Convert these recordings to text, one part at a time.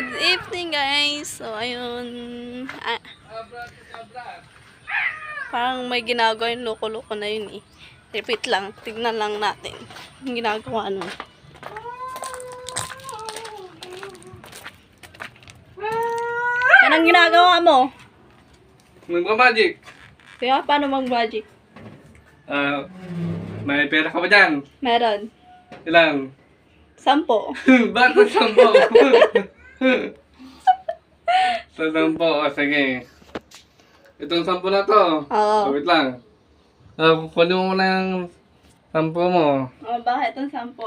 Good evening guys. So ayun, parang may ginagawa yung loko-loko na yun eh. Repeat lang, tignan lang natin yung ginagawa nun. Anong ginagawa mo? Magmamagic. Kaya paano mag-magic? May pera ka ba dyan? Meron. Ilan? 10. Ba't ang 10? Sa 10, sige. Itong 10 na to. Oo. Wait lang. Kunin mo muna yung 10 mo. Oh, bakit ang 10?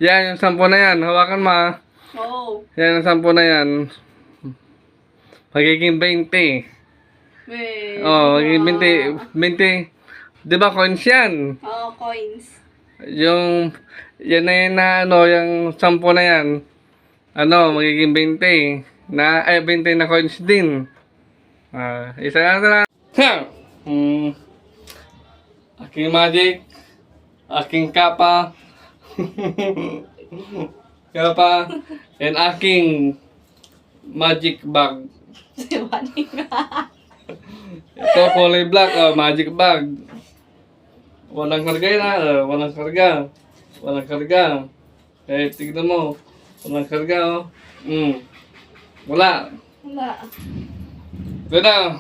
Yan, yung 10 na yan. Hawakan mo. Oo. Yan, yung 10 na yan. Magiging 20. Wait. Magiging 20. 20. Di ba coins yan? Oo, coins. Yan na yun na yung 10 na yan. Magiging 20. 20 na coins din. Isa na. Ha! Aking magic. Aking kapa. And aking magic bag. Ito kulay black. Magic bag. Walang karga na. Walang karga. Tignan mo. Walang karga. Wala. Ito na.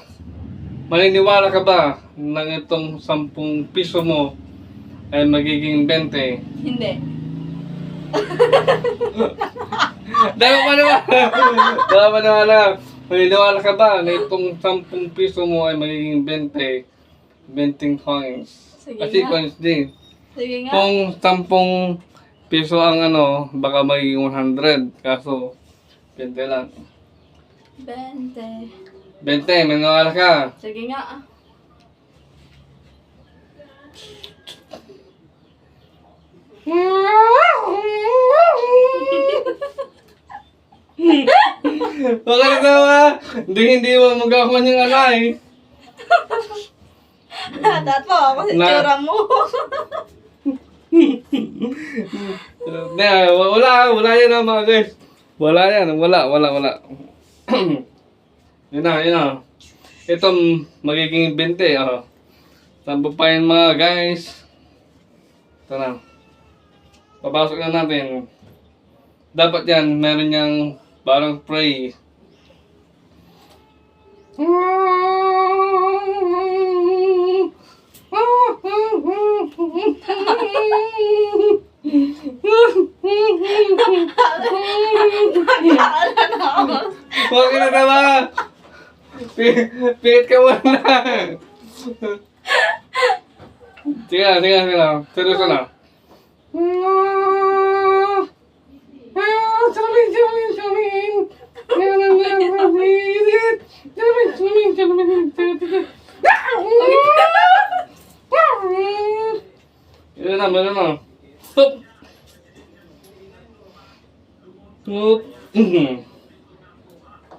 Maniniwala ka ba na itong 10 piso mo ay magiging 20? Hindi. Dahil pa naman. Maniniwala ka ba na itong 10 piso mo ay magiging 20? 20 coins. Sige Kasi nga. coins din. Sige nga. Kung 10 piso ang baka magiging 100. Kaso, 20 lang. 20. 20, maniniwala ka. Sige nga. Baka nagawa. Hindi mo magawa yung alay. Dapat po ako sa tsura mo. Wala yan mga guys. Wala yan. Yun na. Ito magiging 20. Tampo pa yan mga guys. Ito na. Papasok na natin. Dapat yan, meron niyang parang pray. Huwag ka na tama! Pihit ka muna! Sige lang. Seryoso na. Meron na. Stop!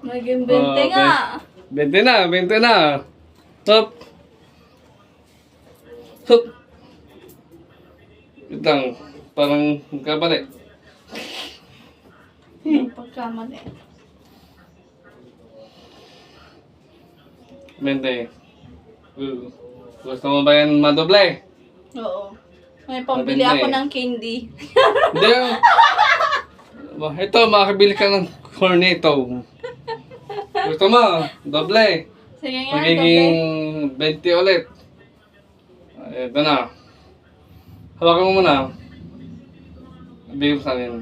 Naging 20 nga. 20 na. Stop! Itang, parang magkabalik. Pagkamali. 20. Gusto mo ba yan madoble? Oo. May pambili ako ng candy. Hindi. Ito, makakabili ka ng cornetto. Gusto mo? Doble. Sige nga, Magiging 20 ulit. Ito na. Hawakan mo muna. Bigay mo sa akin.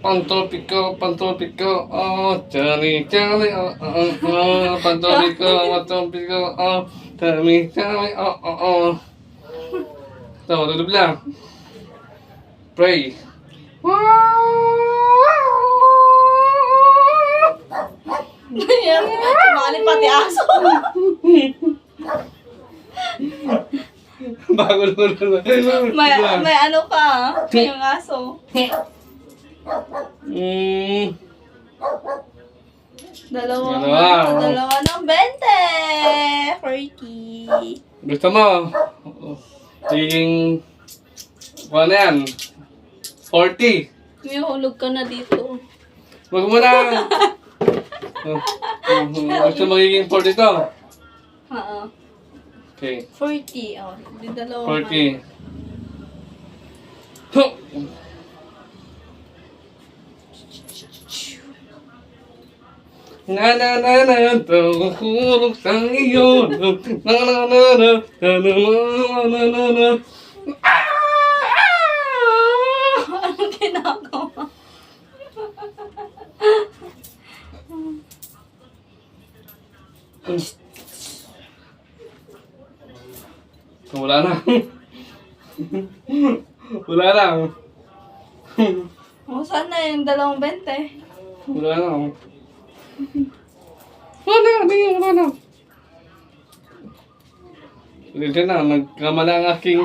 Pantropiko, Charlie, Pantropiko, Charlie, Ito, dudub lang. Pray. Yan, sumali pati aso. Bago naman. May ano ka, yung aso. Mm. Dalawa Dalawa. na ng 20. Gusto mo? Magiging, ano yan? 40. May hulog ka na dito. Wag mo na. Gusto magiging 40 to? Oo. Okay. 40. Oh, di dalawang. 40. Huh. Na na na na tuhulog sa iyo. Na na na na na na na na na. Anong ginagawa? Wala na. Wala na. O, saan na yung 220? Wala na. Wala na. Wala na. Nagkamala ang aking